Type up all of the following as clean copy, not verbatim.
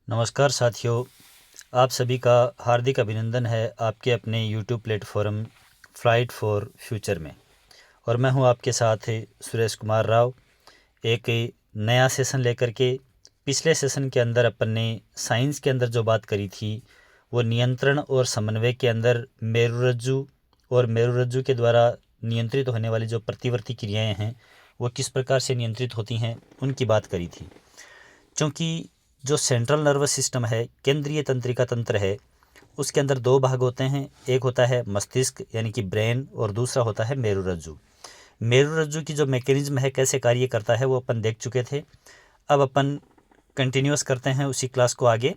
नमस्कार साथियों, आप सभी का हार्दिक अभिनंदन है आपके अपने YouTube platform flight for future में। और मैं हूं आपके साथ सुरेश कुमार राव, एक नया सेशन लेकर के। पिछले सेशन के अंदर अपन ने साइंस के अंदर जो बात करी थी वो नियंत्रण और समन्वय के अंदर मेरुरज्जु और मेरुरज्जु के द्वारा नियंत्रित होने वाली जो प्रतिवर्ती क्रियाएं हैं वो किस प्रकार से नियंत्रित होती हैं उनकी बात करी थी। क्योंकि जो सेंट्रल नर्वस सिस्टम है, केंद्रीय तंत्रिका तंत्र है, उसके अंदर दो भाग होते हैं। एक होता है मस्तिष्क यानी कि ब्रेन और दूसरा होता है मेरुरज्जु। मेरुरज्जु की जो मैकेनिज्म है, कैसे कार्य करता है, वो अपन देख चुके थे। अब अपन कंटिन्यूस करते हैं उसी क्लास को आगे।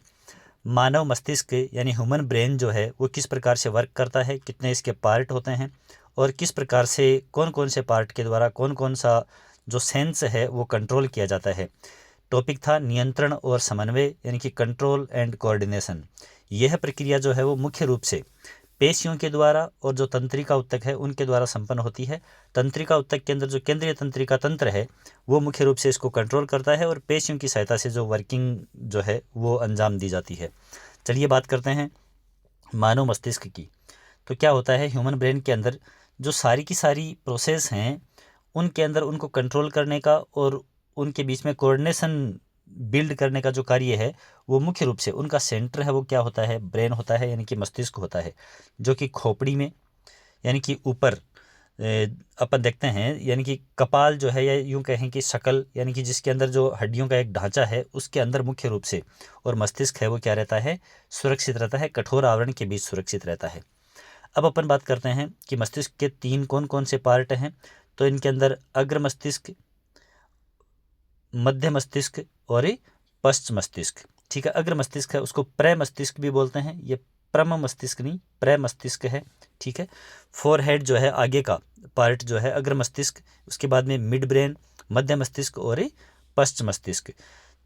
मानव मस्तिष्क यानी ह्यूमन ब्रेन जो है वो किस प्रकार से वर्क करता है, कितने इसके पार्ट होते हैं और किस प्रकार से कौन कौन से पार्ट के द्वारा कौन कौन सा जो सेंस है वो कंट्रोल किया जाता है। टॉपिक था नियंत्रण और समन्वय यानी कि कंट्रोल एंड कोऑर्डिनेशन। यह प्रक्रिया जो है वो मुख्य रूप से पेशियों के द्वारा और जो तंत्रिका उत्तक है उनके द्वारा संपन्न होती है। तंत्रिका उत्तक के अंदर जो केंद्रीय तंत्रिका तंत्र है वो मुख्य रूप से इसको कंट्रोल करता है और पेशियों की सहायता से जो वर्किंग जो है वो अंजाम दी जाती है। चलिए बात करते हैं मानव मस्तिष्क की। तो क्या होता है, ह्यूमन ब्रेन के अंदर जो सारी की सारी प्रोसेस हैं उनके अंदर उनको कंट्रोल करने का और उनके बीच में कोऑर्डिनेशन बिल्ड करने का जो कार्य है वो मुख्य रूप से उनका सेंटर है वो क्या होता है, ब्रेन होता है यानी कि मस्तिष्क होता है, जो कि खोपड़ी में यानी कि ऊपर अपन देखते हैं, यानी कि कपाल जो है या यूं कहें कि शकल यानी कि जिसके अंदर जो हड्डियों का एक ढांचा है उसके अंदर मुख्य रूप से और मस्तिष्क है वो क्या रहता है, सुरक्षित रहता है, कठोर आवरण के बीच सुरक्षित रहता है। अब अपन बात करते हैं कि मस्तिष्क के तीन कौन कौन से पार्ट हैं। तो इनके अंदर अग्र मस्तिष्क, मध्य मस्तिष्क और पश्च मस्तिष्क। ठीक है, अग्र मस्तिष्क है उसको प्रे मस्तिष्क भी बोलते हैं, ये प्रम मस्तिष्क नहीं प्रे मस्तिष्क है। ठीक है, फोरहेड जो है आगे का पार्ट जो है अग्र मस्तिष्क, उसके बाद में मिड ब्रेन, मध्य मस्तिष्क और पश्च मस्तिष्क।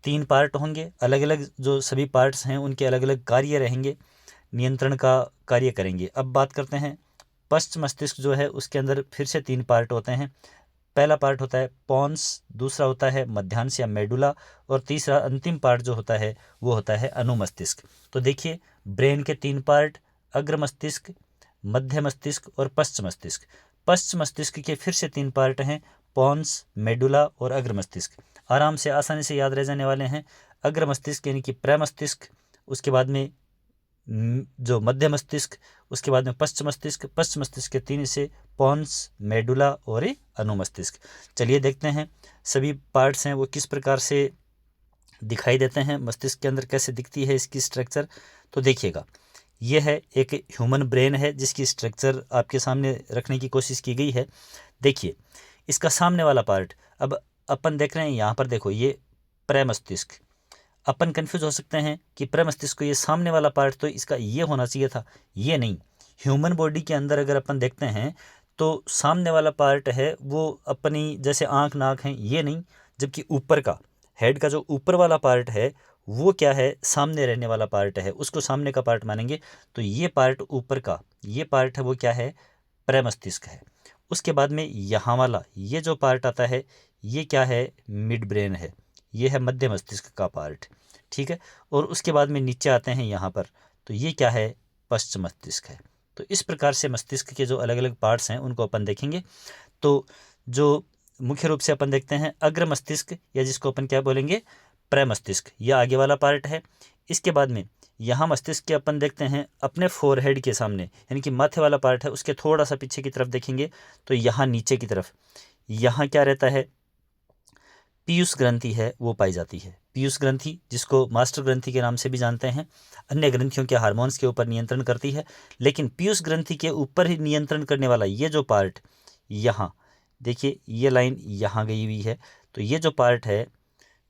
तीन पार्ट होंगे, अलग अलग जो सभी पार्ट्स हैं उनके अलग अलग कार्य रहेंगे, नियंत्रण का कार्य करेंगे। अब बात करते हैं पश्च मस्तिष्क जो है उसके अंदर फिर से तीन पार्ट होते हैं। पहला पार्ट होता है पॉन्स, दूसरा होता है मध्यांश या मेडुला और तीसरा अंतिम पार्ट जो होता है वो होता है अनुमस्तिष्क। तो देखिए, ब्रेन के तीन पार्ट, अग्र मस्तिष्क, मध्य मस्तिष्क और पश्च मस्तिष्क। पश्च मस्तिष्क के फिर से तीन पार्ट हैं, पॉन्स, मेडुला और अग्र मस्तिष्क। आराम से आसानी से याद रह जाने वाले हैं। अग्र मस्तिष्क यानी कि प्रमस्तिष्क, उसके बाद में जो मध्य मस्तिष्क, उसके बाद में पश्च मस्तिष्क, पश्च मस्तिष्क के तीन हिस्से पॉन्स, मेडुला और अनुमस्तिष्क। चलिए देखते हैं सभी पार्ट्स हैं वो किस प्रकार से दिखाई देते हैं, मस्तिष्क के अंदर कैसे दिखती है इसकी स्ट्रक्चर। तो देखिएगा, यह है एक ह्यूमन ब्रेन है जिसकी स्ट्रक्चर आपके सामने रखने की कोशिश की गई है। देखिए इसका सामने वाला पार्ट, अब अपन देख रहे हैं यहाँ पर, देखो ये प्रमस्तिष्क। अपन कंफ्यूज हो सकते हैं कि प्रमस्तिष्क को ये सामने वाला पार्ट तो इसका ये होना चाहिए था, ये नहीं। ह्यूमन बॉडी के अंदर अगर अपन देखते हैं तो सामने वाला पार्ट है वो अपनी जैसे आँख नाक हैं ये नहीं, जबकि ऊपर का हेड का जो ऊपर वाला पार्ट है वो क्या है, सामने रहने वाला पार्ट है, उसको सामने का पार्ट मानेंगे। तो ये पार्ट ऊपर का ये पार्ट है वो क्या है, प्रमस्तिष्क है। उसके बाद में यहाँ वाला ये जो पार्ट आता है ये क्या है, मिड ब्रेन है, ये है मध्य मस्तिष्क का पार्ट। ठीक है, और उसके बाद में नीचे आते हैं यहाँ पर, तो ये क्या है, पश्च मस्तिष्क है। तो इस प्रकार से मस्तिष्क के जो अलग अलग पार्ट्स हैं उनको अपन देखेंगे। तो जो मुख्य रूप से अपन देखते हैं अग्र मस्तिष्क या जिसको अपन क्या बोलेंगे, प्रमस्तिष्क, यह आगे वाला पार्ट है। इसके बाद में यहाँ मस्तिष्क के अपन देखते हैं अपने फोरहेड के सामने, यानी कि माथे वाला पार्ट है उसके थोड़ा सा पीछे की तरफ देखेंगे तो यहाँ नीचे की तरफ यहाँ क्या रहता है, पीयूष ग्रंथि है वो पाई जाती है। पीयूष ग्रंथि जिसको मास्टर ग्रंथि के नाम से भी जानते हैं, अन्य ग्रंथियों के हार्मोन्स के ऊपर नियंत्रण करती है, लेकिन पीयूष ग्रंथि के ऊपर ही नियंत्रण करने वाला ये जो पार्ट, यहाँ देखिए ये लाइन यहाँ गई हुई है, तो ये जो पार्ट है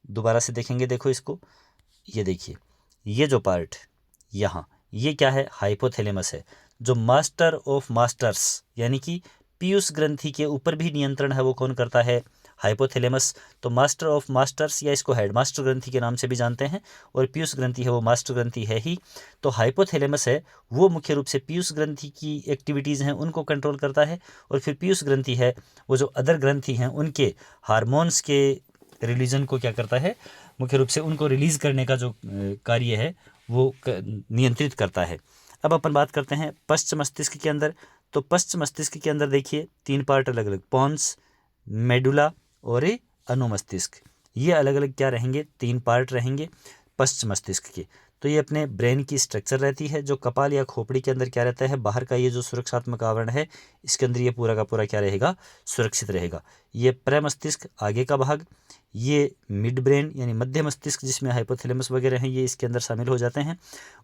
दोबारा से देखेंगे, देखो इसको, ये देखिए ये जो पार्ट यहाँ ये क्या है, हाइपोथैलेमस है, जो मास्टर ऑफ मास्टर्स यानी कि पीयूष ग्रंथि के ऊपर भी नियंत्रण है वो कौन करता है, हाइपोथैलेमस। तो मास्टर ऑफ मास्टर्स या इसको हेडमास्टर ग्रंथि के नाम से भी जानते हैं, और पीयूष ग्रंथि है वो मास्टर ग्रंथि है ही। तो हाइपोथैलेमस है वो मुख्य रूप से पीयूष ग्रंथि की एक्टिविटीज़ हैं उनको कंट्रोल करता है, और फिर पीयूष ग्रंथि है वो जो अदर ग्रंथि हैं उनके हार्मोन्स के रिलीजन को क्या करता है, मुख्य रूप से उनको रिलीज़ करने का जो कार्य है वो नियंत्रित करता है। अब अपन बात करते हैं पश्च मस्तिष्क के अंदर। तो पश्च मस्तिष्क के अंदर देखिए 3 पार्ट अलग अलग, पॉन्स, मेडुला और अनुमस्तिष्क। ये अलग अलग क्या रहेंगे, 3 पार्ट रहेंगे पश्च मस्तिष्क के। तो ये अपने ब्रेन की स्ट्रक्चर रहती है, जो कपाल या खोपड़ी के अंदर क्या रहता है, बाहर का ये जो सुरक्षात्मक आवरण है इसके अंदर ये पूरा का पूरा क्या रहेगा, सुरक्षित रहेगा। ये प्रमस्तिष्क आगे का भाग, ये मिड ब्रेन यानी मध्य मस्तिष्क जिसमें हाइपोथैलेमस वगैरह हैं ये इसके अंदर शामिल हो जाते हैं।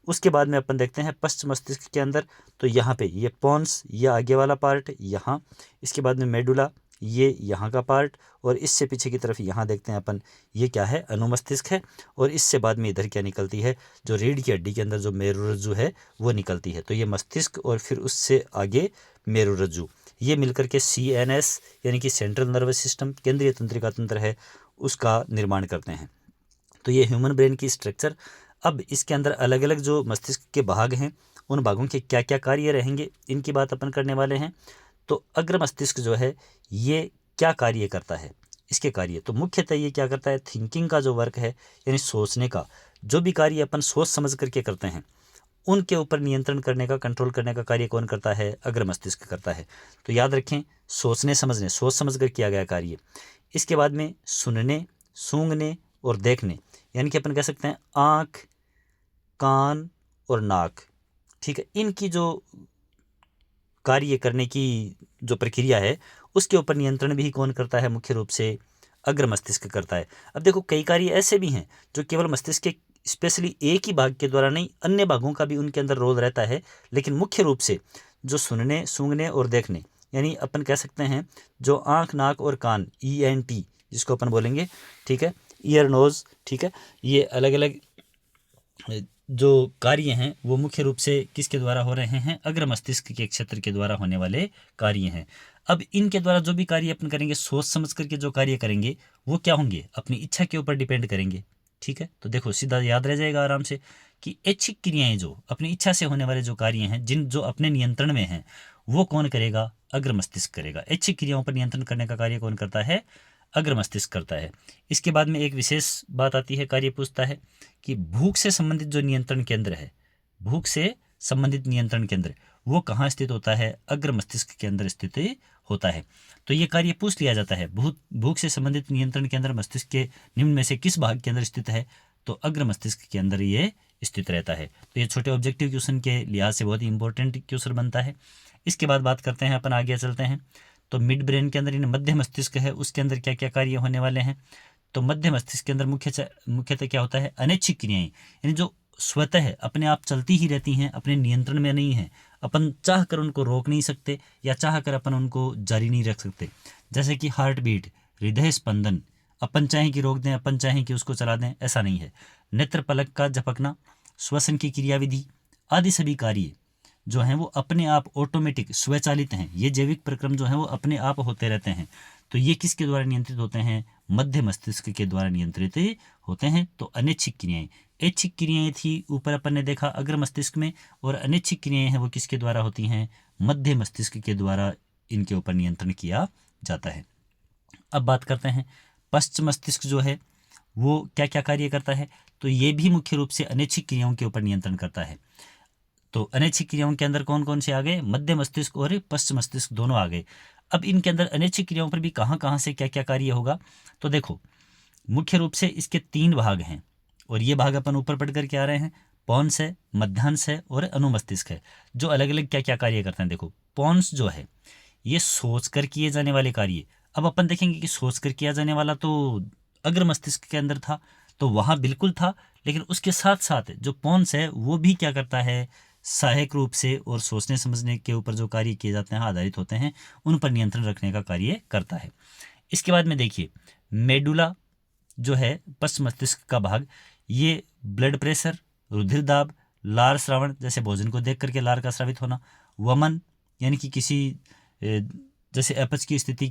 उसके बाद में अपन देखते हैं पश्च मस्तिष्क के अंदर, तो यहाँ पे ये पॉन्स, ये आगे वाला पार्ट यहाँ, इसके बाद में मेडुला, ये यहाँ का पार्ट, और इससे पीछे की तरफ यहाँ देखते हैं अपन, ये क्या है, अनुमस्तिष्क है। और इससे बाद में इधर क्या निकलती है, जो रीढ़ की हड्डी के अंदर जो मेरुरज्जु है वो निकलती है। तो ये मस्तिष्क और फिर उससे आगे मेरुरज्जु, ये मिलकर के CNS यानी कि सेंट्रल नर्वस सिस्टम, केंद्रीय तंत्रिका तंत्र है, उसका निर्माण करते हैं। तो ये ह्यूमन ब्रेन की स्ट्रक्चर। अब इसके अंदर अलग अलग जो मस्तिष्क के भाग हैं उन भागों के क्या क्या कार्य रहेंगे इनकी बात अपन करने वाले हैं। तो अग्र मस्तिष्क जो है ये क्या कार्य करता है, इसके कार्य तो मुख्यतः ये क्या करता है, थिंकिंग का जो वर्क है यानी सोचने का, जो भी कार्य अपन सोच समझ करके करते हैं उनके ऊपर नियंत्रण करने का, कंट्रोल करने का कार्य कौन करता है, अग्र मस्तिष्क करता है। तो याद रखें, सोचने समझने, सोच समझ कर किया गया कार्य। इसके बाद में सुनने, सूंघने और देखने, यानी कि अपन कह सकते हैं आँख, कान और नाक, ठीक है, इनकी जो कार्य करने की जो प्रक्रिया है उसके ऊपर नियंत्रण भी कौन करता है, मुख्य रूप से अग्र मस्तिष्क करता है। अब देखो कई कार्य ऐसे भी हैं जो केवल मस्तिष्क के स्पेशली एक ही भाग के द्वारा नहीं, अन्य भागों का भी उनके अंदर रोल रहता है, लेकिन मुख्य रूप से जो सुनने, सूंघने और देखने, यानी अपन कह सकते हैं जो आँख, नाक और कान, ENT जिसको अपन बोलेंगे, ठीक है, ईयर, नोज, ठीक है, ये अलग अलग जो कार्य हैं वो मुख्य रूप से किसके द्वारा हो रहे हैं, अग्र मस्तिष्क के क्षेत्र के द्वारा होने वाले कार्य हैं। अब इनके द्वारा जो भी कार्य अपन करेंगे, सोच समझ करके जो कार्य करेंगे वो क्या होंगे, अपनी इच्छा के ऊपर डिपेंड करेंगे, ठीक है। तो देखो सीधा याद रह जाएगा आराम से कि ऐच्छिक क्रियाएं जो अपनी इच्छा से होने वाले जो कार्य हैं, जिन जो अपने नियंत्रण में हैं, वो कौन करेगा, अग्र मस्तिष्क करेगा। ऐच्छिक क्रियाओं पर नियंत्रण करने का कार्य कौन करता है, अग्र मस्तिष्क करता है। इसके बाद में एक विशेष बात आती है, कार्य पूछता है कि भूख से संबंधित जो नियंत्रण केंद्र है, भूख से संबंधित नियंत्रण केंद्र वो कहाँ स्थित होता है, अग्र मस्तिष्क के अंदर स्थित होता है। तो ये कार्य पूछ लिया जाता है, भूख से संबंधित नियंत्रण केंद्र मस्तिष्क के निम्न में से किस भाग के अंदर स्थित है, तो अग्र मस्तिष्क के अंदर ये स्थित रहता है। तो ये छोटे ऑब्जेक्टिव क्वेश्चन के लिहाज से बहुत ही इंपॉर्टेंट क्वेश्चन बनता है। इसके बाद बात करते हैं, अपन आगे चलते हैं। तो मिड ब्रेन के अंदर यानी मध्य मस्तिष्क है, उसके अंदर क्या क्या कार्य होने वाले हैं। तो मध्य मस्तिष्क के अंदर मुख्यतः क्या होता है, अनैच्छिक क्रियाएं, यानी जो स्वतः अपने आप चलती ही रहती हैं, अपने नियंत्रण में नहीं है, अपन चाह कर उनको रोक नहीं सकते या चाह कर अपन उनको जारी नहीं रख सकते। जैसे कि हार्ट बीट, हृदय स्पंदन, अपन चाहें कि रोक दें, अपन चाहें कि उसको चला दें, ऐसा नहीं है। नेत्र पलक का झपकना, श्वसन की क्रियाविधि आदि सभी कार्य जो हैं वो अपने आप ऑटोमेटिक स्वचालित हैं। ये जैविक प्रक्रम जो हैं वो अपने आप होते रहते हैं। तो ये किसके द्वारा नियंत्रित होते हैं, मध्य मस्तिष्क के द्वारा नियंत्रित होते हैं। तो अनैच्छिक क्रियाएं, ऐच्छिक क्रियाएं थी ऊपर अपन ने देखा अग्र मस्तिष्क में, और अनैच्छिक क्रियाएं हैं वो किसके द्वारा होती हैं, मध्य मस्तिष्क के द्वारा इनके ऊपर नियंत्रण किया जाता है। अब बात करते हैं पश्च मस्तिष्क जो है वो क्या क्या कार्य करता है। तो ये भी मुख्य रूप से अनैच्छिक क्रियाओं के ऊपर नियंत्रण करता है। तो अनैच्छिक क्रियाओं के अंदर कौन कौन से आ गए, मध्य मस्तिष्क और पश्च मस्तिष्क दोनों आ गए। अब इनके अंदर अनैच्छिक क्रियाओं पर भी कहाँ कहाँ से क्या क्या कार्य होगा। तो देखो मुख्य रूप से इसके 3 भाग हैं, और ये भाग अपन ऊपर पढ़ करके आ रहे हैं। पॉन्स है, मध्यांश है और अनुमस्तिष्क है, जो अलग अलग क्या क्या कार्य करते हैं। देखो पॉन्स जो है ये सोच कर किए जाने वाले कार्य। अब अपन देखेंगे कि सोच कर किया जाने वाला तो अग्र मस्तिष्क के अंदर था, तो वहाँ बिल्कुल था, लेकिन उसके साथ साथ जो पॉन्स है वो भी क्या करता है, सहायक रूप से और सोचने समझने के ऊपर जो कार्य किए जाते हैं, आधारित होते हैं, उन पर नियंत्रण रखने का कार्य करता है। इसके बाद में देखिए मेडुला जो है पश्च मस्तिष्क का भाग, ये ब्लड प्रेशर, रुधिर दाब, लार श्रावण, जैसे भोजन को देख करके लार का स्रावित होना, वमन यानी कि किसी जैसे अपच की स्थिति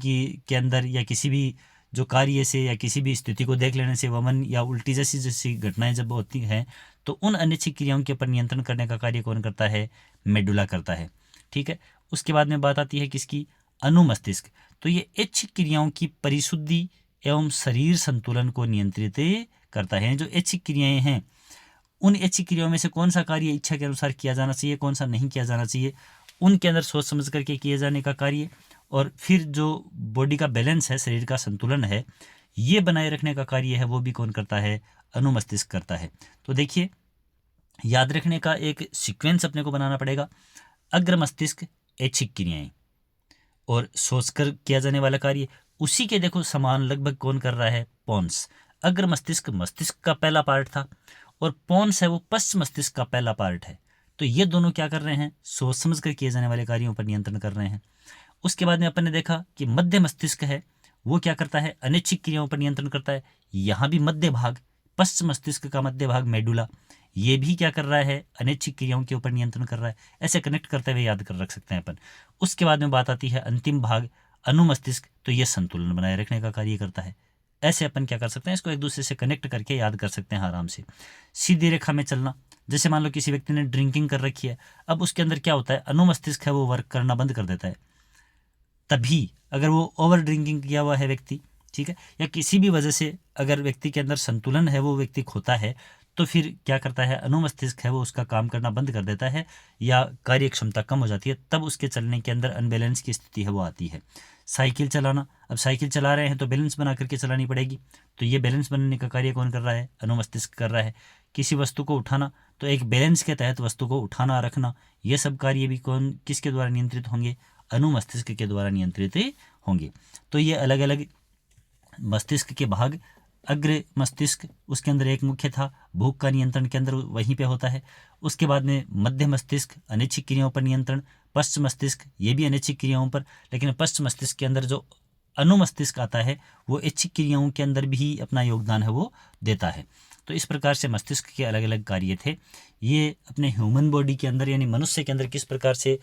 के अंदर या किसी भी जो कार्य से या किसी भी स्थिति को देख लेने से वमन या उल्टी जैसी घटनाएं जब होती हैं, तो उन अनैच्छिक क्रियाओं के ऊपर नियंत्रण करने का कार्य कौन करता है, मेडुला करता है, ठीक है। उसके बाद में बात आती है किसकी, अनुमस्तिष्क। तो ये ऐच्छिक क्रियाओं की परिशुद्धि एवं शरीर संतुलन को नियंत्रित करता है। जो ऐच्छिक क्रियाएं हैं, उन ऐच्छिक क्रियाओं में से कौन सा कार्य इच्छा के अनुसार किया जाना चाहिए, कौन सा नहीं किया जाना चाहिए, उनके अंदर सोच समझ करके किए जाने का कार्य। और फिर जो बॉडी का बैलेंस है, शरीर का संतुलन है, ये बनाए रखने का कार्य है, वो भी कौन करता है, अनुमस्तिष्क करता है। तो देखिए, याद रखने का एक सीक्वेंस अपने को बनाना पड़ेगा। अग्र मस्तिष्क ऐच्छिक क्रियाएं और सोचकर किया जाने वाला कार्य, उसी के देखो समान लगभग कौन कर रहा है, पोन्स। अग्र मस्तिष्क मस्तिष्क का पहला पार्ट था और पोन्स है वो पश्च मस्तिष्क का पहला पार्ट है। तो ये दोनों क्या कर रहे हैं, सोच समझ कर किए जाने वाले कार्यों पर नियंत्रण कर रहे हैं। उसके बाद में अपन ने देखा कि मध्य मस्तिष्क है, वो क्या करता है, अनैच्छिक क्रियाओं पर नियंत्रण करता है। यहाँ भी मध्य भाग, पश्च मस्तिष्क का मध्य भाग मेडुला, ये भी क्या कर रहा है, अनैच्छिक क्रियाओं के ऊपर नियंत्रण कर रहा है। ऐसे कनेक्ट करते हुए याद कर रख सकते हैं अपन। उसके बाद में बात आती है अंतिम भाग अनुमस्तिष्क, तो ये संतुलन बनाए रखने का कार्य करता है। ऐसे अपन क्या कर सकते हैं, इसको एक दूसरे से कनेक्ट करके याद कर सकते हैं आराम से। सीधी रेखा में चलना, जैसे मान लो किसी व्यक्ति ने ड्रिंकिंग कर रखी है, अब उसके अंदर क्या होता है, अनुमस्तिष्क है वो वर्क करना बंद कर देता है। तभी अगर वो ओवर ड्रिंकिंग किया हुआ है व्यक्ति, ठीक है, या किसी भी वजह से अगर व्यक्ति के अंदर संतुलन है वो व्यक्ति खोता है, तो फिर क्या करता है, अनुमस्तिष्क है वो उसका काम करना बंद कर देता है या कार्य क्षमता कम हो जाती है। तब उसके चलने के अंदर अनबैलेंस की स्थिति है वो आती है। साइकिल चलाना, अब साइकिल चला रहे हैं तो बैलेंस बना करके चलानी पड़ेगी, तो ये बैलेंस बनाने का कार्य कौन कर रहा है, अनुमस्तिष्क कर रहा है। किसी वस्तु को उठाना, तो एक बैलेंस के तहत वस्तु को उठाना रखना, ये सब कार्य भी कौन, किसके द्वारा नियंत्रित होंगे, अनुमस्तिष्क के द्वारा नियंत्रित होंगे। तो ये अलग अलग मस्तिष्क के भाग। अग्र मस्तिष्क, उसके अंदर एक मुख्य था, भूख का नियंत्रण के अंदर वहीं पे होता है। उसके बाद में मध्य मस्तिष्क, अनैच्छिक क्रियाओं पर नियंत्रण। पश्च मस्तिष्क, ये भी अनैच्छिक क्रियाओं पर, लेकिन पश्च मस्तिष्क के अंदर जो अनुमस्तिष्क आता है वो ऐच्छिक क्रियाओं के अंदर भी अपना योगदान है वो देता है। तो इस प्रकार से मस्तिष्क के अलग अलग कार्य थे। ये अपने ह्यूमन बॉडी के अंदर यानी मनुष्य के अंदर किस प्रकार से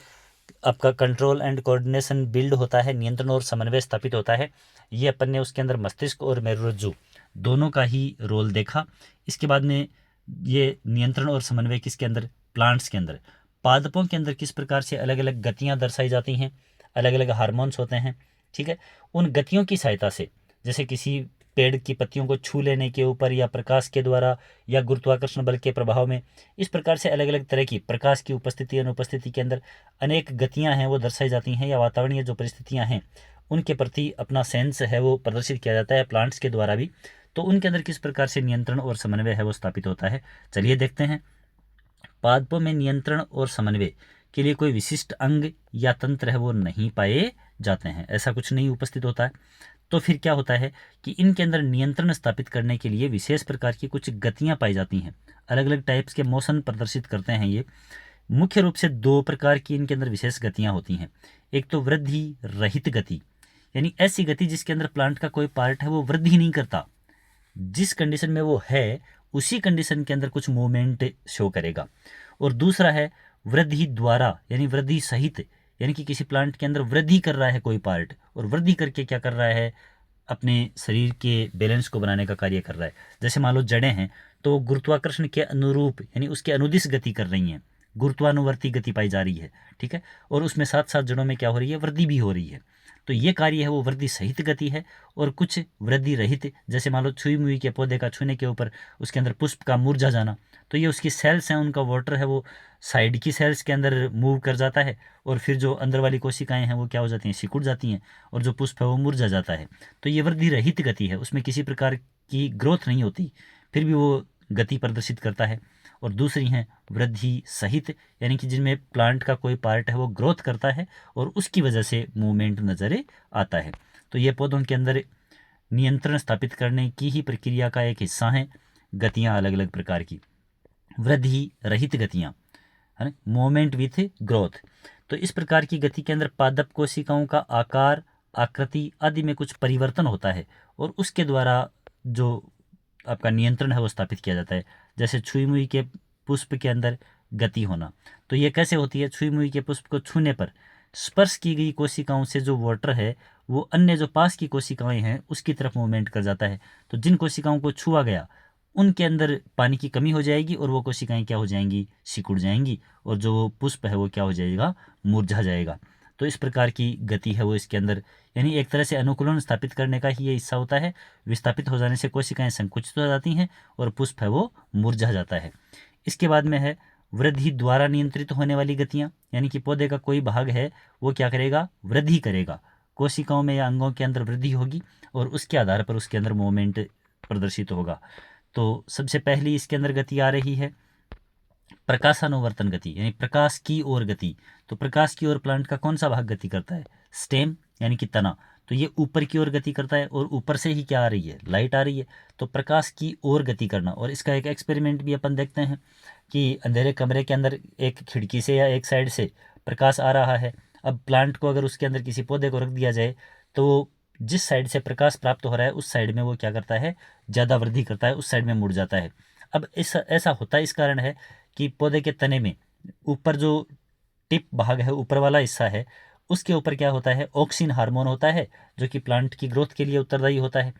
आपका कंट्रोल एंड कोऑर्डिनेशन बिल्ड होता है, नियंत्रण और समन्वय स्थापित होता है, ये अपन ने उसके अंदर मस्तिष्क और मेरुरज्जु दोनों का ही रोल देखा। इसके बाद में ये नियंत्रण और समन्वय किसके अंदर, प्लांट्स के अंदर। पादपों के अंदर किस प्रकार से अलग अलग गतियाँ दर्शाई जाती हैं, अलग अलग हार्मोन्स होते हैं, ठीक है। उन गतियों की सहायता से, जैसे किसी पेड़ की पत्तियों को छू लेने के ऊपर या प्रकाश के द्वारा या गुरुत्वाकर्षण बल के प्रभाव में, इस प्रकार से अलग अलग तरह की प्रकाश की उपस्थिति अनुपस्थिति के अंदर अनेक गतियां हैं वो दर्शाई जाती हैं, या वातावरणीय जो परिस्थितियां हैं उनके प्रति अपना सेंस है वो प्रदर्शित किया जाता है प्लांट्स के द्वारा भी। तो उनके अंदर किस प्रकार से नियंत्रण और समन्वय है वो स्थापित होता है। चलिए देखते हैं। पादपों में नियंत्रण और समन्वय के लिए कोई विशिष्ट अंग या तंत्र है वो नहीं पाए जाते हैं, ऐसा कुछ नहीं उपस्थित होता है। तो फिर क्या होता है कि इनके अंदर नियंत्रण स्थापित करने के लिए विशेष प्रकार की कुछ गतियां पाई जाती हैं, अलग अलग टाइप्स के मोशन प्रदर्शित करते हैं ये। मुख्य रूप से दो प्रकार की इनके अंदर विशेष गतियां होती हैं। एक तो वृद्धि रहित गति, यानी ऐसी गति जिसके अंदर प्लांट का कोई पार्ट है वो वृद्धि नहीं करता, जिस कंडीशन में वो है उसी कंडीशन के अंदर कुछ मूवमेंट शो करेगा। और दूसरा है वृद्धि द्वारा, यानी वृद्धि सहित, यानी कि किसी प्लांट के अंदर वृद्धि कर रहा है कोई पार्ट, और वृद्धि करके क्या कर रहा है, अपने शरीर के बैलेंस को बनाने का कार्य कर रहा है। जैसे मान लो जड़ें हैं तो गुरुत्वाकर्षण के अनुरूप यानी उसके अनुदिश गति कर रही हैं, गुरुत्वानुवर्ती गति पाई जा रही है, ठीक है। और उसमें साथ साथ जड़ों में क्या हो रही है, वृद्धि भी हो रही है। तो ये कार्य है वो वृद्धि सहित गति है। और कुछ वृद्धि रहित, जैसे मान लो छुई मुई के पौधे का छूने के ऊपर उसके अंदर पुष्प का मुरझा जाना, तो ये उसकी सेल्स हैं, उनका वाटर है वो साइड की सेल्स के अंदर मूव कर जाता है, और फिर जो अंदर वाली कोशिकाएं हैं वो क्या हो जाती हैं, सिकुड़ जाती हैं, और जो पुष्प है वो मुरझा जाता है। तो ये वृद्धि रहित गति है, उसमें किसी प्रकार की ग्रोथ नहीं होती, फिर भी वो गति प्रदर्शित करता है। और दूसरी हैं वृद्धि सहित, यानी कि जिनमें प्लांट का कोई पार्ट है वो ग्रोथ करता है और उसकी वजह से मूवमेंट नजर आता है। तो ये पौधों के अंदर नियंत्रण स्थापित करने की ही प्रक्रिया का एक हिस्सा है गतियां अलग अलग प्रकार की। वृद्धि रहित गतियां है ना, मूवमेंट विथ ग्रोथ। तो इस प्रकार की गति के अंदर पादप कोशिकाओं का आकार, आकृति आदि में कुछ परिवर्तन होता है और उसके द्वारा जो आपका नियंत्रण है वो स्थापित किया जाता है। जैसे छुई मुई के पुष्प के अंदर गति होना, तो ये कैसे होती है, छुई मुई के पुष्प को छूने पर स्पर्श की गई कोशिकाओं से जो वाटर है वो अन्य जो पास की कोशिकाएं हैं उसकी तरफ मूवमेंट कर जाता है। तो जिन कोशिकाओं को छुआ गया उनके अंदर पानी की कमी हो जाएगी और वो कोशिकाएं क्या हो जाएंगी, सिकुड़ जाएंगी, और जो पुष्प है वो क्या हो जाएगा, मुरझा जाएगा। तो इस प्रकार की गति है वो इसके अंदर, यानी एक तरह से अनुकूलन स्थापित करने का ही ये हिस्सा होता है। विस्थापित हो जाने से कोशिकाएं संकुचित हो जाती हैं और पुष्प है वो मुरझा जाता है। इसके बाद में है वृद्धि द्वारा नियंत्रित होने वाली गतियां, यानी कि पौधे का कोई भाग है वो क्या करेगा, वृद्धि करेगा, कोशिकाओं में या अंगों के अंदर वृद्धि होगी और उसके आधार पर उसके अंदर मूवमेंट प्रदर्शित होगा। तो सबसे पहली इसके अंदर गति आ रही है प्रकाशानुवर्तन गति, यानी प्रकाश की ओर गति। तो प्रकाश की ओर प्लांट का कौन सा भाग गति करता है, स्टेम यानी कि तना, तो ये ऊपर की ओर गति करता है और ऊपर से ही क्या आ रही है, लाइट आ रही है। तो प्रकाश की ओर गति करना, और इसका एक एक्सपेरिमेंट भी अपन देखते हैं कि अंधेरे कमरे के अंदर एक खिड़की से या एक साइड से प्रकाश आ रहा है। अब प्लांट को अगर उसके अंदर किसी पौधे को रख दिया जाए तो जिस साइड से प्रकाश प्राप्त हो रहा है उस साइड में वो क्या करता है, ज़्यादा वृद्धि करता है, उस साइड में मुड़ जाता है। अब ऐसा होता है इस कारण है कि पौधे के तने में ऊपर जो टिप भाग है, ऊपर वाला हिस्सा है, उसके ऊपर क्या होता है, ऑक्सिन हार्मोन होता है जो कि प्लांट की ग्रोथ के लिए उत्तरदायी होता है।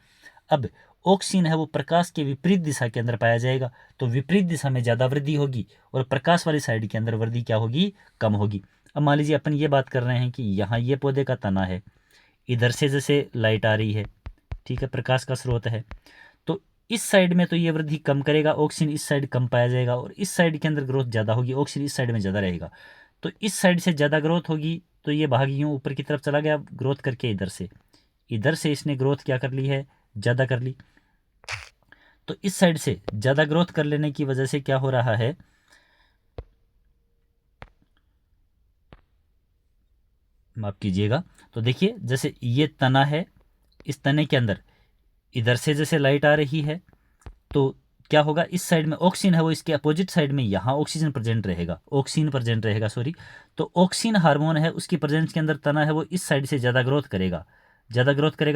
अब ऑक्सिन है वो प्रकाश के विपरीत दिशा के अंदर पाया जाएगा, तो विपरीत दिशा में ज़्यादा वृद्धि होगी और प्रकाश वाली साइड के अंदर वृद्धि क्या होगी, कम होगी। अब मान लीजिए अपन ये बात कर रहे हैं कि यहाँ ये पौधे का तना है, इधर से जैसे लाइट आ रही है, ठीक है, प्रकाश का स्रोत है, तो इस साइड में तो ये वृद्धि कम करेगा, ऑक्सीजन इस साइड कम पाया जाएगा और इस साइड के अंदर ग्रोथ ज़्यादा होगी, ऑक्सीजन इस साइड में ज़्यादा रहेगा। तो इस साइड से ज़्यादा ग्रोथ होगी तो ये भाग यूँ ऊपर की तरफ चला गया ग्रोथ करके, इधर से इसने ग्रोथ क्या कर ली है, ज़्यादा कर ली। तो इस साइड से ज़्यादा ग्रोथ कर लेने की वजह से क्या हो रहा है, माफ कीजिएगा, तो देखिए जैसे ये तना है, इस तने के अंदर इधर से जैसे लाइट आ रही है तो क्या होगा, इस साइड में ऑक्सीजन है वो इसके अपोजिट साइड में यहाँ ऑक्सीजन प्रेजेंट रहेगा, तो ऑक्सीजन हार्मोन है उसकी प्रेजेंस के अंदर तना है वो इस साइड से ज़्यादा ग्रोथ करेगा,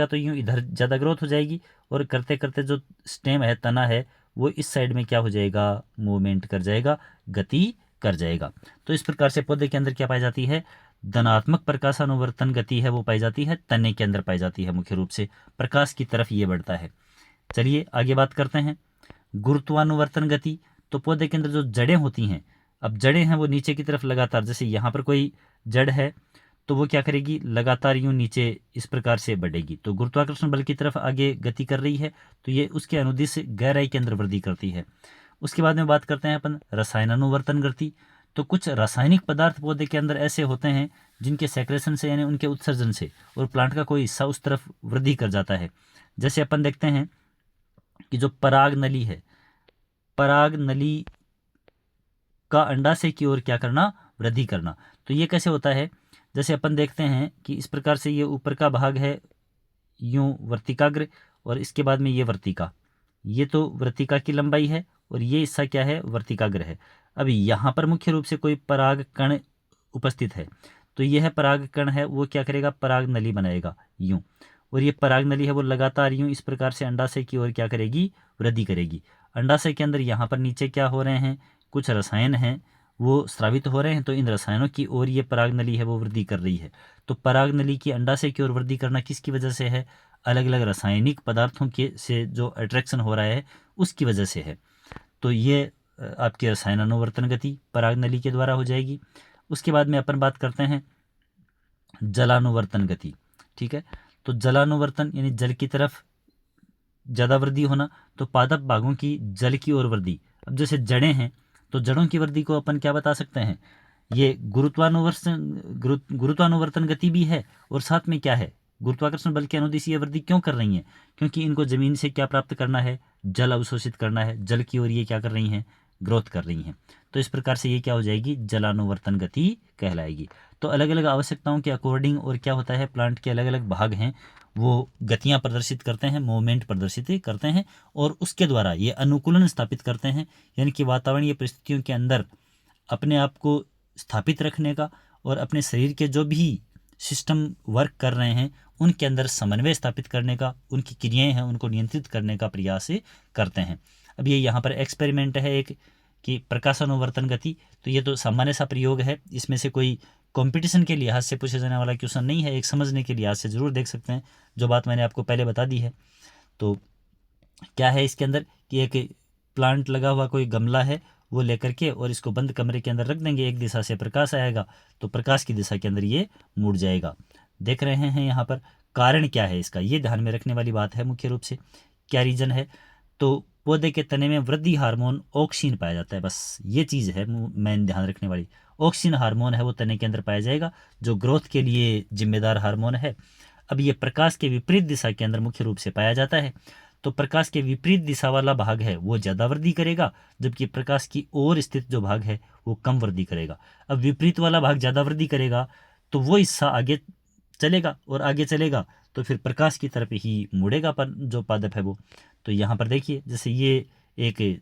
तो यूँ इधर ज़्यादा ग्रोथ हो जाएगी और करते करते जो स्टेम है, तना है, वो इस साइड में क्या हो जाएगा, मूवमेंट कर जाएगा, गति कर जाएगा। तो इस प्रकार से पौधे के अंदर क्या पाई जाती है, धनात्मक प्रकाशानुवर्तन गति है वो पाई जाती है, तने के अंदर पाई जाती है, मुख्य रूप से प्रकाश की तरफ ये बढ़ता है। चलिए आगे बात करते हैं गुरुत्वानुवर्तन गति। तो पौधे के अंदर जो जड़ें होती हैं, अब जड़ें हैं वो नीचे की तरफ लगातार, जैसे यहाँ पर कोई जड़ है तो वो क्या करेगी, लगातार यूँ नीचे इस प्रकार से बढ़ेगी, तो गुरुत्वाकर्षण बल की तरफ आगे गति कर रही है, तो ये उसके अनुदिश गहराई के अंदर वृद्धि करती है। उसके बाद में बात करते हैं अपन रसायनानुवर्तन गति। तो कुछ रासायनिक पदार्थ पौधे के अंदर ऐसे होते हैं जिनके सेक्रेशन से यानी उनके उत्सर्जन से और प्लांट का कोई हिस्सा उस तरफ वृद्धि कर जाता है। जैसे अपन देखते हैं कि जो पराग नली है, पराग नली का अंडाशय की ओर क्या करना, वृद्धि करना। तो ये कैसे होता है, जैसे अपन देखते हैं कि इस प्रकार से ये ऊपर का भाग है यूं वर्तिकाग्र और इसके बाद में ये वर्तिका, ये तो वर्तिका की लंबाई है और ये हिस्सा क्या है, वर्तिकाग्र है। अब यहाँ पर मुख्य रूप से कोई पराग कण उपस्थित है, तो यह पराग कण है वो क्या करेगा, पराग नली बनाएगा यूं, और ये पराग नली है वो लगातार यूं इस प्रकार से अंडाशय की ओर क्या करेगी, वृद्धि करेगी। अंडाशय के अंदर यहाँ पर नीचे क्या हो रहे हैं, कुछ रसायन हैं वो स्रावित हो रहे हैं, तो इन रसायनों की ओर ये पराग नली है वो वृद्धि कर रही है। तो पराग नली की अंडाशय की ओर वृद्धि करना किसकी वजह से है, अलग अलग रासायनिक पदार्थों के से जो अट्रैक्शन हो रहा है उसकी वजह से है। तो ये आपकी रसायनानुवर्तन गति पराग नली के द्वारा हो जाएगी। उसके बाद में अपन बात करते हैं जलानुवर्तन गति, ठीक है। तो जलानुवर्तन यानी जल की तरफ ज़्यादा वृद्धि होना, तो पादप भागों की जल की ओर वृद्धि। अब जैसे जड़ें हैं तो जड़ों की वृद्धि को अपन क्या बता सकते हैं, ये गुरुत्वानुवर्तन गति भी है और साथ में क्या है, गुरुत्वाकर्षण बल के अनुदिश ये वृद्धि क्यों कर रही हैं, क्योंकि इनको जमीन से क्या प्राप्त करना है, जल अवशोषित करना है, जल की ओर ये क्या कर रही हैं, ग्रोथ कर रही हैं। तो इस प्रकार से ये क्या हो जाएगी, जलानुवर्तन गति कहलाएगी। तो अलग अलग आवश्यकताओं के अकॉर्डिंग और क्या होता है, प्लांट के अलग अलग भाग हैं वो गतियाँ प्रदर्शित करते हैं, मूवमेंट प्रदर्शित करते हैं और उसके द्वारा ये अनुकूलन स्थापित करते हैं, यानी कि वातावरणीय परिस्थितियों के अंदर अपने आप को स्थापित रखने का और अपने शरीर के जो भी सिस्टम वर्क कर रहे हैं उनके अंदर समन्वय स्थापित करने का, उनकी क्रियाएं हैं उनको नियंत्रित करने का प्रयास करते हैं। अब ये यहाँ पर एक्सपेरिमेंट है एक कि प्रकाशानुवर्तन गति, तो ये तो सामान्य सा प्रयोग है, इसमें से कोई कंपटीशन के लिहाज से पूछे जाने वाला क्वेश्चन नहीं है, एक समझने के लिहाज से ज़रूर देख सकते हैं, जो बात मैंने आपको पहले बता दी है। तो क्या है इसके अंदर कि एक प्लांट लगा हुआ कोई गमला है वो लेकर के और इसको बंद कमरे के अंदर रख देंगे। एक दिशा से प्रकाश आएगा तो प्रकाश की दिशा के अंदर ये मुड़ जाएगा। देख रहे हैं यहाँ पर कारण क्या है इसका, ये ध्यान में रखने वाली बात है मुख्य रूप से। क्या रीजन है, तो पौधे के तने में वृद्धि हार्मोन ऑक्सीन पाया जाता है। बस ये चीज़ है मेन ध्यान रखने वाली। ऑक्सीन हार्मोन है वो तने के अंदर पाया जाएगा, जो ग्रोथ के लिए जिम्मेदार हार्मोन है। अब ये प्रकाश के विपरीत दिशा के अंदर मुख्य रूप से पाया जाता है, तो प्रकाश के विपरीत दिशा वाला भाग है वो ज़्यादा वृद्धि करेगा, जबकि प्रकाश की ओर स्थित जो भाग है वो कम वृद्धि करेगा। अब विपरीत वाला भाग ज़्यादा वृद्धि करेगा तो वो हिस्सा आगे चलेगा, और आगे चलेगा तो फिर प्रकाश की तरफ ही मुड़ेगा पर जो पादप है वो। तो यहाँ पर देखिए, जैसे ये एक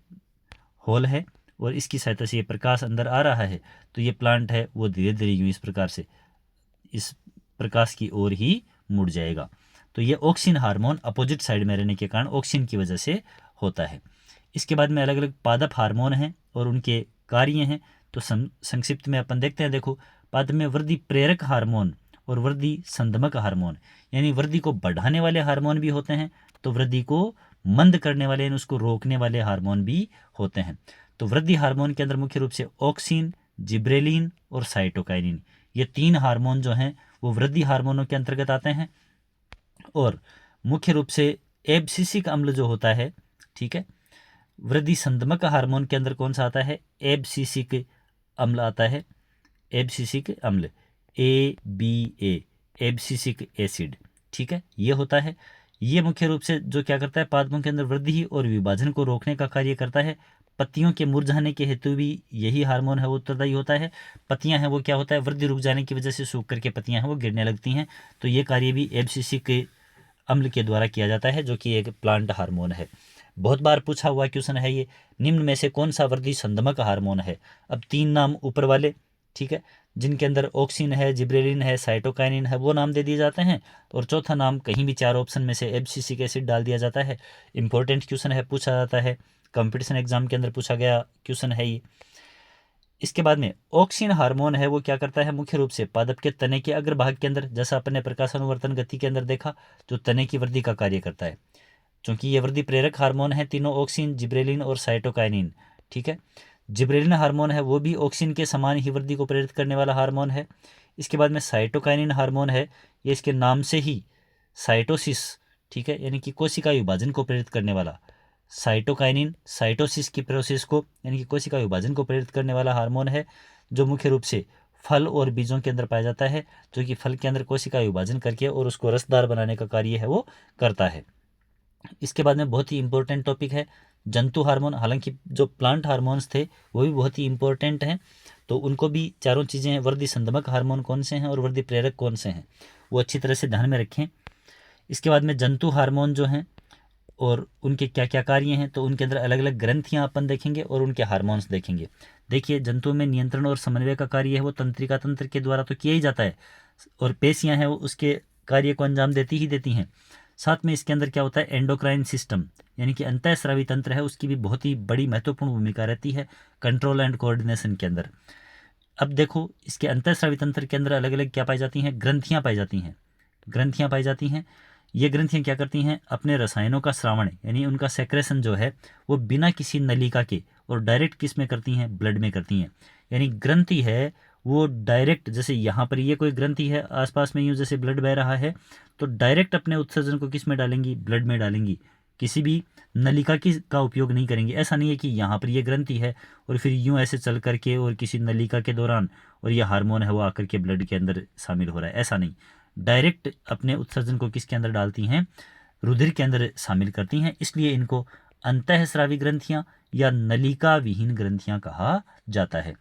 होल है और इसकी सहायता से ये प्रकाश अंदर आ रहा है, तो ये प्लांट है वो धीरे धीरे यूँ इस प्रकार से इस प्रकाश की ओर ही मुड़ जाएगा। तो ये ऑक्सीन हार्मोन अपोजिट साइड में रहने के कारण ऑक्सीन की वजह से होता है। इसके बाद में अलग अलग पादप हार्मोन हैं और उनके कार्य हैं। तो संक्षिप्त में अपन देखते हैं। देखो, पादप में वृद्धि प्रेरक हार्मोन और वृद्धि संदमक हार्मोन, यानी वृद्धि को बढ़ाने वाले हार्मोन भी होते हैं, तो वृद्धि को मंद करने वाले, यानी उसको रोकने वाले हार्मोन भी होते हैं। तो वृद्धि हार्मोन के अंदर मुख्य रूप से ऑक्सीन, जिब्रेलिन और साइटोकाइनिन, ये 3 हार्मोन जो हैं वो वृद्धि हार्मोनों के अंतर्गत आते हैं। और मुख्य रूप से एब्सिसिक अम्ल जो होता है, ठीक है, वृद्धि संदमक हार्मोन के अंदर कौन सा आता है, एब्सिसिक अम्ल आता है। एब्सिसिक अम्ल ABA, एब्सिसिक एसिड, ठीक है, ये होता है। ये मुख्य रूप से जो क्या करता है, पादपों के अंदर वृद्धि और विभाजन को रोकने का कार्य करता है। पत्तियों के मुरझाने के हेतु भी यही हार्मोन है वो उत्तरदायी होता है। पत्तियां हैं वो क्या होता है, वृद्धि रुक जाने की वजह से सूख करके पत्तियां हैं वो गिरने लगती हैं, तो ये कार्य भी एब्सिसिक अम्ल के द्वारा किया जाता है, जो कि एक प्लांट हार्मोन है। बहुत बार पूछा हुआ क्वेश्चन है ये, निम्न में से कौन सा वृद्धि संदमक हार्मोन है। अब 3 नाम ऊपर वाले, ठीक है, जिनके अंदर ऑक्सीन है, जिब्रेलिन है, साइटोकाइनिन है, वो नाम दे दिए जाते हैं, और चौथा नाम कहीं भी 4 ऑप्शन में से एब्सिसिक एसिड डाल दिया जाता है। इंपॉर्टेंट क्वेश्चन है, पूछा जाता है, कंपटीशन एग्जाम के अंदर पूछा गया क्वेश्चन है ये। इसके बाद में ऑक्सीन हार्मोन है वो क्या करता है, मुख्य रूप से पादप के तने के अग्रभाग के अंदर, जैसा अपने प्रकाशानुवर्तन गति के अंदर देखा, जो तने की वृद्धि का कार्य करता है। क्योंकि ये वृद्धि प्रेरक हार्मोन है तीनों, ऑक्सीन, जिब्रेलिन और साइटोकाइनिन, ठीक है। जिब्रेलिन हार्मोन है वो भी ऑक्सीन के समान ही वृद्धि को प्रेरित करने वाला हार्मोन है। इसके बाद में साइटोकाइनिन हार्मोन है, ये इसके नाम से ही साइटोसिस, ठीक है, यानी कि कोशिका विभाजन को प्रेरित करने वाला। साइटोकाइनिन साइटोसिस की प्रोसेस को, यानी कि कोशिका विभाजन को प्रेरित करने वाला हार्मोन है, जो मुख्य रूप से फल और बीजों के अंदर पाया जाता है, जो कि फल के अंदर कोशिका विभाजन करके और उसको रसदार बनाने का कार्य है वो करता है। इसके बाद में बहुत ही इंपॉर्टेंट टॉपिक है जंतु हार्मोन। हालांकि जो प्लांट हार्मोन्स थे वो भी बहुत ही इंपॉर्टेंट हैं, तो उनको भी चारों चीज़ें हैं, वृद्धि संदमक हार्मोन कौन से हैं और वृद्धि प्रेरक कौन से हैं, वो अच्छी तरह से ध्यान में रखें। इसके बाद में जंतु हार्मोन जो हैं और उनके क्या क्या कार्य हैं, तो उनके अंदर अलग अलग ग्रंथियां अपन देखेंगे और उनके हार्मोन्स देखेंगे। देखिए, जंतुओं में नियंत्रण और समन्वय का कार्य है वो तंत्रिका तंत्र के द्वारा तो किया ही जाता है, और पेशियां हैं वो उसके कार्य को अंजाम देती ही देती हैं। साथ में इसके अंदर क्या होता है, एंडोक्राइन सिस्टम, यानी कि अंतःस्रावी तंत्र है, उसकी भी बहुत ही बड़ी महत्वपूर्ण भूमिका रहती है कंट्रोल एंड कोऑर्डिनेशन के अंदर। अब देखो, इसके अंतःस्रावी तंत्र के अंदर अलग अलग क्या पाई जाती हैं, ग्रंथियां पाई जाती हैं। ग्रंथियां पाई जाती हैं, ये ग्रंथियां क्या करती हैं, अपने रसायनों का श्रावण, यानी उनका सेक्रेशन जो है वो बिना किसी नलिका के और डायरेक्ट किस में करती हैं, ब्लड में करती हैं। यानी ग्रंथि है वो डायरेक्ट, जैसे यहाँ पर ये कोई ग्रंथि है आसपास में यूँ जैसे ब्लड बह रहा है, तो डायरेक्ट अपने उत्सर्जन को किस में डालेंगी, ब्लड में डालेंगी, किसी भी नलिका की का उपयोग नहीं करेंगी। ऐसा नहीं है कि यहाँ पर ये ग्रंथि है और फिर यूँ ऐसे चल करके और किसी नलिका के दौरान और ये हार्मोन है वो आकर के ब्लड के अंदर शामिल हो रहा है, ऐसा नहीं। डायरेक्ट अपने उत्सर्जन को किसके अंदर डालती हैं, रुधिर के अंदर शामिल करती हैं, इसलिए इनको अंतःस्रावी ग्रंथियाँ या नलिका विहीन ग्रंथियाँ कहा जाता है।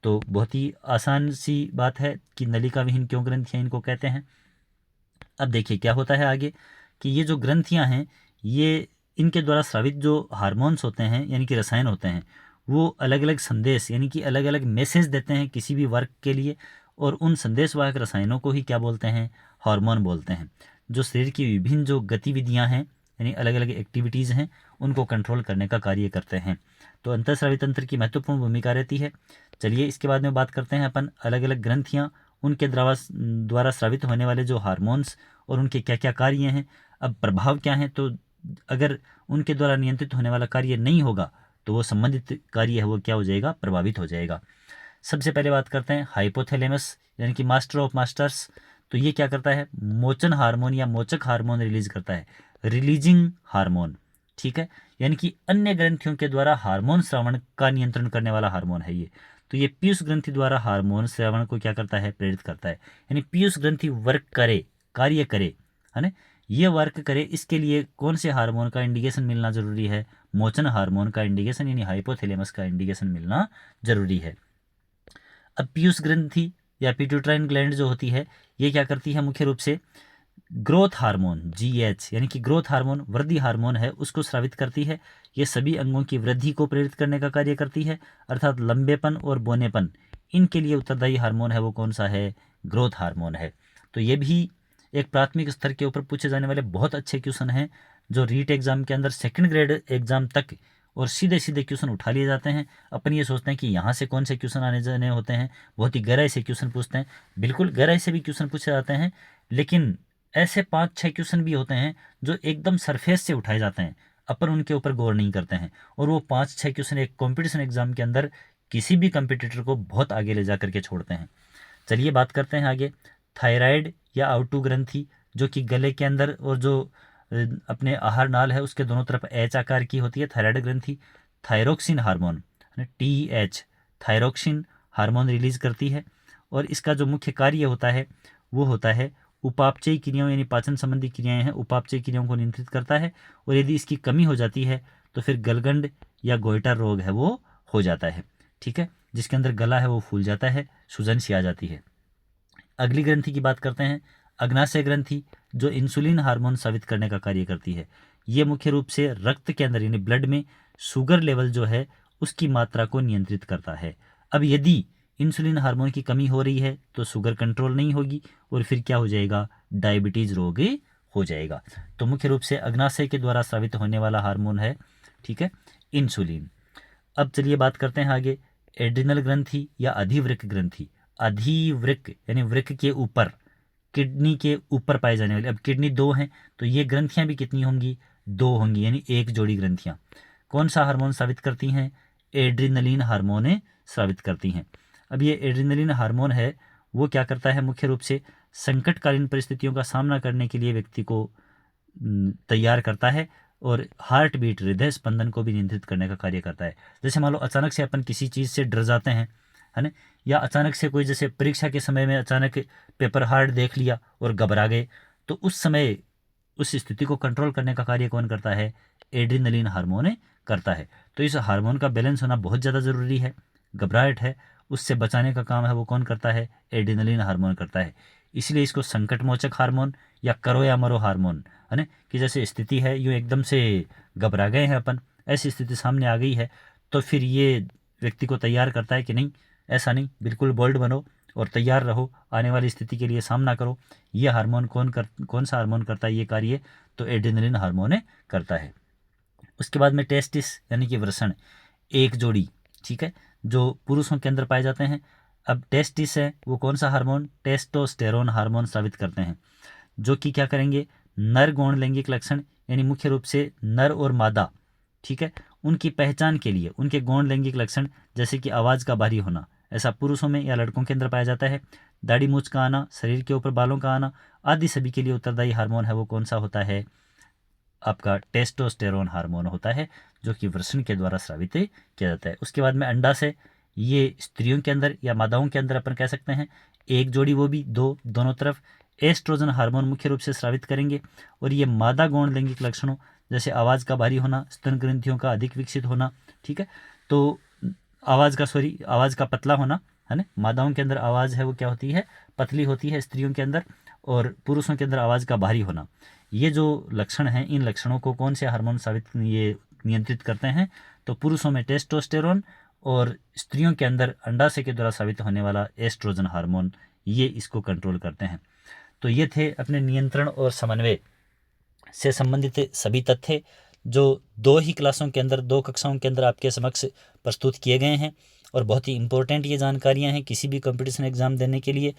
तो बहुत ही आसान सी बात है कि नलिका विहीन क्यों ग्रंथियाँ इनको कहते हैं। अब देखिए क्या होता है आगे, कि ये जो ग्रंथियाँ हैं ये इनके द्वारा स्रावित जो हार्मोन्स होते हैं, यानी कि रसायन होते हैं, वो अलग अलग संदेश, यानी कि अलग अलग मैसेज देते हैं किसी भी वर्क के लिए, और उन संदेशवाहक रसायनों को ही क्या बोलते हैं, हार्मोन बोलते हैं, जो शरीर की विभिन्न जो गतिविधियां हैं, यानी अलग अलग एक्टिविटीज़ हैं, उनको कंट्रोल करने का कार्य करते हैं। तो अंतःस्रावी तंत्र की महत्वपूर्ण भूमिका रहती है। चलिए इसके बाद में बात करते हैं अपन अलग अलग ग्रंथियाँ, उनके द्वारा स्रावित होने वाले जो हार्मोन्स और उनके क्या क्या कार्य हैं। अब प्रभाव क्या हैं, तो अगर उनके द्वारा नियंत्रित होने वाला कार्य नहीं होगा तो वो संबंधित कार्य है वो क्या हो जाएगा, प्रभावित हो जाएगा। सबसे पहले बात करते हैं हाइपोथैलेमस यानी कि मास्टर ऑफ मास्टर्स। तो ये क्या करता है, मोचन हार्मोन या मोचक हार्मोन रिलीज करता है, रिलीजिंग हार्मोन, ठीक है, यानी कि अन्य ग्रंथियों के द्वारा हार्मोन स्रावण का नियंत्रण करने वाला हार्मोन है ये। तो ये पीयूष ग्रंथि द्वारा हार्मोन स्रावण को क्या करता है, प्रेरित करता है, यानी पीयूष ग्रंथि वर्क करे, कार्य करे, है ना, ये वर्क करे, इसके लिए कौन से हार्मोन का इंडिकेशन मिलना जरूरी है, मोचन हार्मोन का इंडिकेशन यानी हाइपोथैलेमस का इंडिकेशन मिलना जरूरी है। अब पीयूष ग्रंथि या पिट्यूटाइन ग्लैंड जो होती है ये क्या करती है, मुख्य रूप से ग्रोथ हार्मोन GH यानी कि ग्रोथ हार्मोन, वृद्धि हार्मोन है, उसको स्रावित करती है। ये सभी अंगों की वृद्धि को प्रेरित करने का कार्य करती है, अर्थात लंबेपन और बोनेपन, इनके लिए उत्तरदायी हार्मोन है वो कौन सा है, ग्रोथ हार्मोन है। तो ये भी एक प्राथमिक स्तर के ऊपर पूछे जाने वाले बहुत अच्छे क्वेश्चन हैं, जो रीट एग्जाम के अंदर सेकंड ग्रेड एग्जाम तक और सीधे सीधे क्वेश्चन उठा लिए जाते हैं। अपन ये सोचते हैं कि यहाँ से कौन से क्वेश्चन आने जाने होते हैं, बहुत ही गहराई से क्वेश्चन पूछते हैं, बिल्कुल गहराई से भी क्वेश्चन पूछे जाते हैं, लेकिन ऐसे 5-6 क्वेश्चन भी होते हैं जो एकदम सरफेस से उठाए जाते हैं, अपन उनके ऊपर गौर नहीं करते हैं, और वो 5-6 क्वेश्चन एक कॉम्पिटिशन एग्जाम के अंदर किसी भी कंपिटिटर को बहुत आगे ले जा करके छोड़ते हैं। चलिए बात करते हैं आगे, थायराइड या आउटू ग्रंथि जो कि गले के अंदर और जो अपने आहार नाल है उसके दोनों तरफ एच आकार की होती है, थायराइड ग्रंथि thyroxine hormone TH thyroxine hormone release करती है, और इसका जो मुख्य कार्य होता है वो होता है उपापचयी क्रियाओं यानी पाचन संबंधी क्रियाएं हैं, उपापचयी क्रियाओं को नियंत्रित करता है, और यदि इसकी कमी हो जाती है तो फिर गलगंड या गोइटर रोग है वो हो जाता है, ठीक है, जिसके अंदर गला है वो फूल जाता है, सूजन सी आ जाती है। अगली ग्रंथि की बात करते हैं, अग्नाशय ग्रंथि जो इंसुलिन हार्मोन स्रावित करने का कार्य करती है। ये मुख्य रूप से रक्त के अंदर यानी ब्लड में शुगर लेवल जो है उसकी मात्रा को नियंत्रित करता है। अब यदि इंसुलिन हार्मोन की कमी हो रही है तो शुगर कंट्रोल नहीं होगी और फिर क्या हो जाएगा, डायबिटीज रोग हो जाएगा। तो मुख्य रूप से अग्नाशय के द्वारा स्रावित होने वाला हार्मोन है, ठीक है, इंसुलिन। अब चलिए बात करते हैं आगे, एड्रिनल ग्रंथि या अधिवृक्क ग्रंथि, अधिवृक्क यानी वृक्क के ऊपर, किडनी के ऊपर पाए जाने वाले। अब किडनी 2 हैं तो ये ग्रंथियां भी कितनी होंगी, 2 होंगी, यानी एक जोड़ी ग्रंथियां। कौन सा हार्मोन स्रावित करती हैं, एड्रिनलिन हार्मोन स्रावित करती हैं। अब ये एड्रिनलिन हार्मोन है वो क्या करता है, मुख्य रूप से संकटकालीन परिस्थितियों का सामना करने के लिए व्यक्ति को तैयार करता है, और हार्ट बीट हृदय स्पंदन को भी नियंत्रित करने का कार्य करता है। जैसे मान लो अचानक से अपन किसी चीज़ से डर जाते हैं, है ना, या अचानक से कोई जैसे परीक्षा के समय में अचानक पेपर हार्ड देख लिया और घबरा गए, तो उस समय उस स्थिति को कंट्रोल करने का कार्य कौन करता है, एड्रिनलिन हार्मोन करता है। तो इस हार्मोन का बैलेंस होना बहुत ज़्यादा ज़रूरी है। घबराहट है उससे बचाने का काम है वो कौन करता है, एड्रिनलिन हार्मोन करता है। इसलिए इसको संकट मोचक हार्मोन या करो या मरो हार्मोन, है ना, कि जैसे स्थिति है यूँ एकदम से घबरा गए हैं अपन, ऐसी स्थिति सामने आ गई है, तो फिर ये व्यक्ति को तैयार करता है कि नहीं, ऐसा नहीं, बिल्कुल बोल्ड बनो और तैयार रहो, आने वाली स्थिति के लिए सामना करो। ये हार्मोन कौन सा हार्मोन करता है ये कार्य, तो एड्रिनलिन हार्मोन करता है। उसके बाद में टेस्टिस यानी कि वृषण, एक जोड़ी, ठीक है, जो पुरुषों के अंदर पाए जाते हैं। अब टेस्टिस है वो कौन सा हार्मोन, टेस्टोस्टेरोन हार्मोन स्रावित करते हैं, जो कि क्या करेंगे, नर गौण लैंगिक लक्षण यानी मुख्य रूप से नर और मादा, ठीक है, उनकी पहचान के लिए उनके गौण लैंगिक लक्षण जैसे कि आवाज़ का भारी होना, ऐसा पुरुषों में या लड़कों के अंदर पाया जाता है। दाढ़ी मूंछ का आना, शरीर के ऊपर बालों का आना आदि सभी के लिए उत्तरदायी हार्मोन है वो कौन सा होता है, आपका टेस्टोस्टेरोन हार्मोन होता है, जो कि वृषण के द्वारा स्रावित किया जाता है। उसके बाद में अंडाशय, ये स्त्रियों के अंदर या मादाओं के अंदर अपन कह सकते हैं, एक जोड़ी वो भी दोनों तरफ एस्ट्रोजन हार्मोन मुख्य रूप से स्रावित करेंगे, और ये मादा गौण लैंगिक लक्षणों जैसे आवाज़ का भारी होना, स्तन ग्रंथियों का अधिक विकसित होना, ठीक है, तो आवाज़ का पतला होना, है ना, मादाओं के अंदर आवाज़ है वो क्या होती है, पतली होती है स्त्रियों के अंदर, और पुरुषों के अंदर आवाज़ का भारी होना। ये जो लक्षण हैं, इन लक्षणों को कौन से हार्मोन ये नियंत्रित करते हैं, तो पुरुषों में टेस्टोस्टेरोन और स्त्रियों के अंदर अंडाशय के द्वारा स्रावित होने वाला एस्ट्रोजन हार्मोन, ये इसको कंट्रोल करते हैं। तो ये थे अपने नियंत्रण और समन्वय से संबंधित सभी तथ्य जो 2 ही क्लासों के अंदर, 2 कक्षाओं के अंदर आपके समक्ष प्रस्तुत किए गए हैं, और बहुत ही इम्पोर्टेंट ये जानकारियाँ हैं किसी भी कंपटीशन एग्ज़ाम देने के लिए।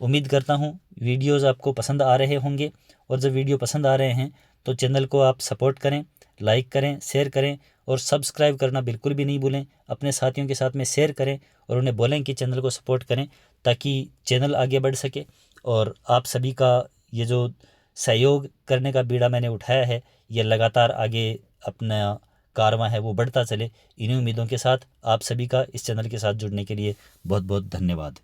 उम्मीद करता हूँ वीडियोज़ आपको पसंद आ रहे होंगे, और जब वीडियो पसंद आ रहे हैं तो चैनल को आप सपोर्ट करें, लाइक करें, शेयर करें और सब्सक्राइब करना बिल्कुल भी नहीं भूलें। अपने साथियों के साथ में शेयर करें और उन्हें बोलें कि चैनल को सपोर्ट करें ताकि चैनल आगे बढ़ सके। और आप सभी का ये जो सहयोग करने का बीड़ा मैंने उठाया है, ये लगातार आगे अपना कारवां है वो बढ़ता चले। इन्हीं उम्मीदों के साथ आप सभी का इस चैनल के साथ जुड़ने के लिए बहुत बहुत धन्यवाद।